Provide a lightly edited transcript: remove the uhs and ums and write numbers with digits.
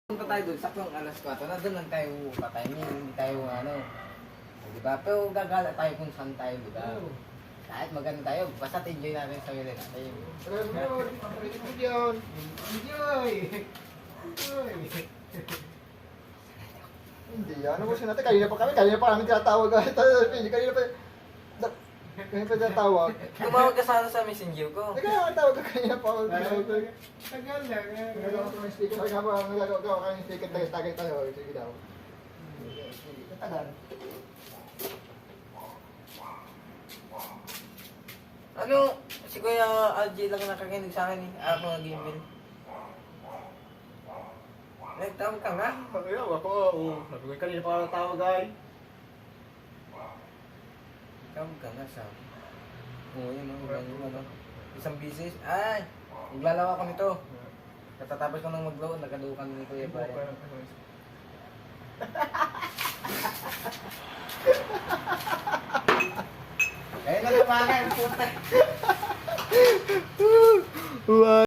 Punta tayo doon, saktong alas 4 na doon lang tayo pa-timing, hindi tayo di ba? Pero gagala tayo kung saan tayo, di ba? Kahit maganda tayo, basta enjoy natin sa sarili natin. Hindi, ano mo natin, kanina pa namin tinatawag kahit kanina pa tinatawag. Tumawag ka sana sa messenger ko. Tawag ka kanina pa ako. Tagal lang. Nagagawa ko ng speaker, sabi nga ba, nagagawa ko ng speaker, tagay tayo, sige daw. Tagal. Ano, si Kuya RJ lang nakakinig sa akin eh. Ako nag-email. Nagtawag ka nga. Ayaw ako, sabi ko kanina pa ako natawag ay. Tawag ka nga sa oo, yun ano. Isang business. Ay! Maglalawa ko nito. Katatapos ko nang maglaw, nagadukan ni Kuya Brian. Ayun na lumakan, puta.